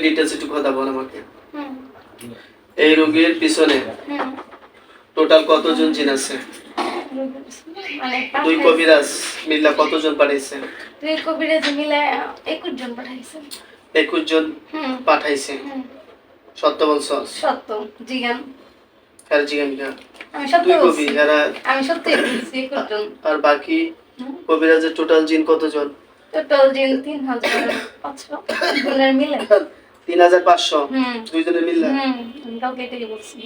Details একটু কথা বল আমাকে। হুম। এই রোগীর পিছনে হুম। টোটাল কতজন জিন আছে? মানে দুই কবিরাজ মিল্লা কতজন পাঠাইছে? দুই কবিরাজ মিলে 21 জন পাঠাইছে। 21 জন হুম। পাঠাইছে। হুম। সত্য বলছস? সত্য জিগান। আর জিগানকা আমি সত্য দুই বলছি। কবি এরা আমি সত্যই বলছি 21 জন। আর বাকি কবিরাজের টোটাল জিন কতজন? টোটাল জিন 3500 জনের মিলে 3500 হুম। দুইজনের মিল্লা। আমি কাউকে এটাই বলছি।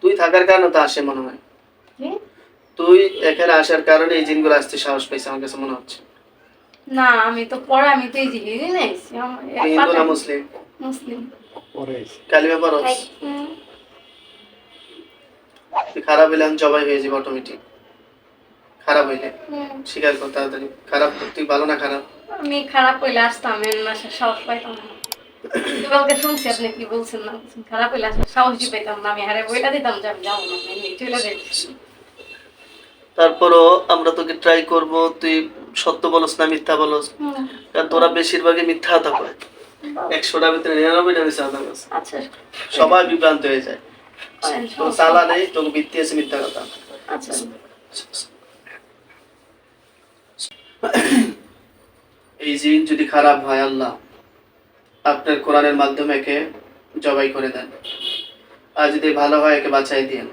তুই থাকার কারণে তো আসে মনে হয়। কি? তুই এখানে আসার কারণে এই জিনগুলো আসতে সাহস পাইছে আমার কাছে মনে হচ্ছে। না আমি তো পড়া আমি তো এই জিনিসই নাইছি তুই হিন্দু না মুসলিম? মুসলিম। কালিমা পড়স? তুই খারাপ হইলে আমি জবাই হয়ে যাবো অটোমেটিক। খারাপ হইলে স্বীকার কর তাড়াতাড়ি। খারাপ তুই ভালো না খারাপ? আমি খারাপ হইলে আসতাম এর মাসে সাহস পাইতাম না। কালকে শুনছি আপনি কি বলছেন না খারাপ হইলে আসলে সাহসই পাইতাম না। আমি হারে বইটা দিতাম যে আমি যাবো না এমনি চলে যাই। তারপরও আমরা তোকে ট্রাই করব তুই সত্য বলস না মিথ্যা বলস, কারণ তোরা বেশিরভাগই মিথ্যা কথা কয়। 100টার ভিতরে 99টা মিথ্যা কথা বলছে। আচ্ছা সবাই বিভ্রান্ত হয়ে যায়। তো সালা নেই তোকে ভিত্তি আছে মিথ্যা কথা। আচ্ছা এই জিন যদি খারাপ হয় আল্লাহ আপনার কোরআনের মাধ্যমে একে জবাই করে দেন, আর যদি ভালো হয় একে বাঁচাই দিন।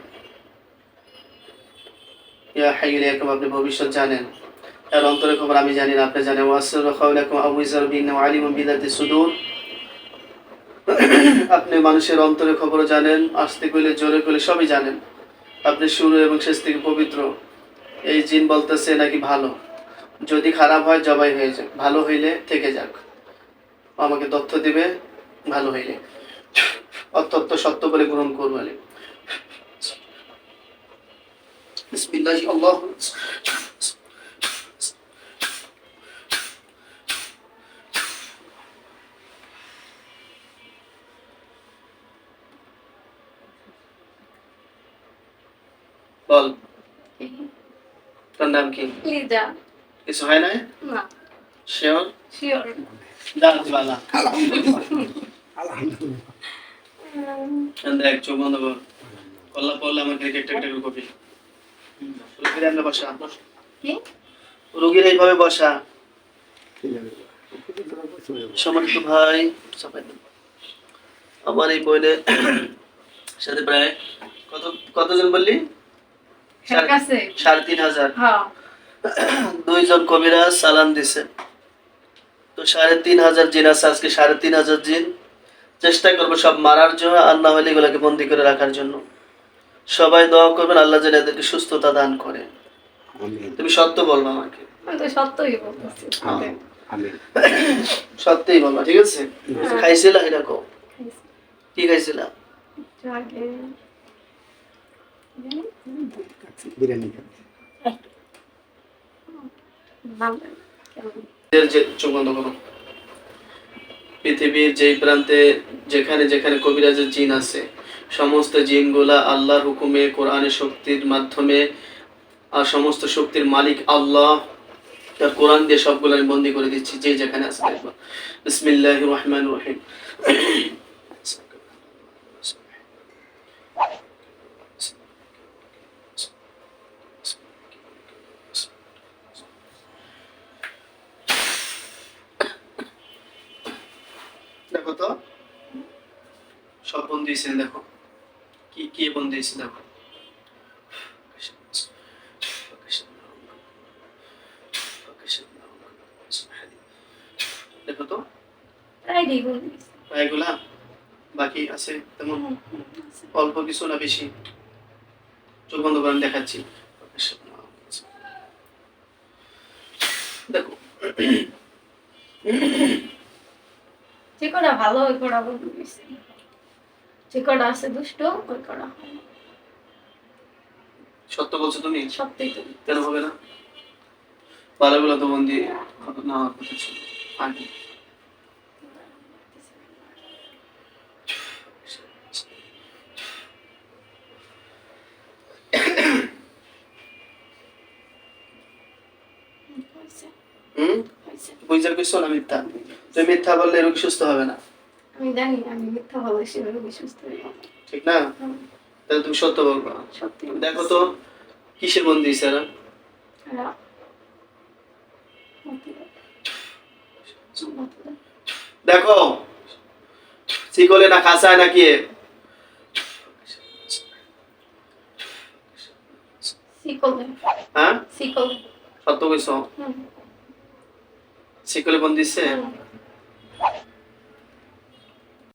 ইয়া হাইয়ুল ইয়াকুম আপনি ভবিষ্যৎ জানেন, আর অন্তরের খবর আমি জানি না, আপনি জানেন। ওয়াসরু খাওলাকুম আবুইজার বিন আলিমুম বিদাতি সুদূর আপনি মানুষের অন্তরের খবর জানেন, আস্তে কইলে জোরে কইলে সবই জানেন। আপনি শুরু এবং শেষ থেকে পবিত্র। এই জিন বলতেছে নাকি ভালো, যদি খারাপ হয় জবাই হয়ে যাক, ভালো হইলে থেকে যাক। আমাকে তথ্য দিবে, ভালো হইলে অত্যন্ত সত্য বলে গ্রহণ করবো। বিসমিল্লাহ আল্লাহ বল তোর নাম কি? লিজা। কিছু হয় না? না শিওর? শিওর। দাঁতওয়ালা দেখ চোখ বন্ধ কর, কল্লা পড়লে আমাকে একটা একটা করে কপি। রোগীর এমনি বসা, কি রোগীর এইভাবে বসা। সম্মানিত ভাই, আমার এই বইয়ের সাথে প্রায় কতজন বললি? 3500। হ্যাঁ 2 জন কবিরাজ সালাম দিছে, তো 3500 জিন আছে। আজকে 3500 জিন চেষ্টা করবো সব মারার জন্য, আর না হলে এগুলোকে বন্দি করে রাখার জন্য। সবাই দোয়া করবেন আল্লাহ যেন এদেরকে সুস্থতা দান করে। তুমি সত্য বলবা আমাকে। আমি তো সত্যই বলতেছি। সত্যিই বলবা, ঠিক আছে? খাইছিলা এরকম? কি খাইছিলা? বিরিয়ানি চোখ বন্ধ করো। পৃথিবীর যেই প্রান্তে যেখানে যেখানে কবিরাজের জিন আছে, সমস্ত জিনগুলা আল্লাহর হুকুমে কোরআনের শক্তির মাধ্যমে, আর সমস্ত শক্তির মালিক আল্লাহ, তার কোরআন দিয়ে সবগুলো আমি বন্দি করে দিচ্ছি যে যেখানে আছে। দেখবা বিসমিল্লাহির রহমানির রহিম। দেখো তো সব বন্ধ দিয়েছে, দেখো কি কি বন্ধ দিয়েছে, দেখো দেখো তো এগুলা বাকি আছে তেমন অল্প কিছু না বেশি? চোখ বন্ধ করে আমি দেখাচ্ছি, দেখো। যে কটা ভালো ওই কটা বলতে গেছি, যে কটা আছে দুষ্ট ওই কটা সত্য বলছো তুমি? সত্যি তো। কেন হবে না? ভালোগুলো তো বন্দি না হওয়ার কথা ছিল আগে। দিছে। বুঝা কইছো না মিথ্যা? তুমি মিথ্যা বললে রোগী সুস্থ হবে না, আমি জানি আমি মিথ্যা বলে সেভাবে সুস্থ হইব। ঠিক না? তাহলে তুমি সত্য বলবা। সত্যি দেখো তো কিসে বন্দি দিছে এরা? এরা মতিবাদ। মতিবাদ। দেখো শিকলে না খাসায় নাকি শিকলে। হ্যাঁ শিকলে। সত্য কইছো? শিকলে বন্দি দিছে?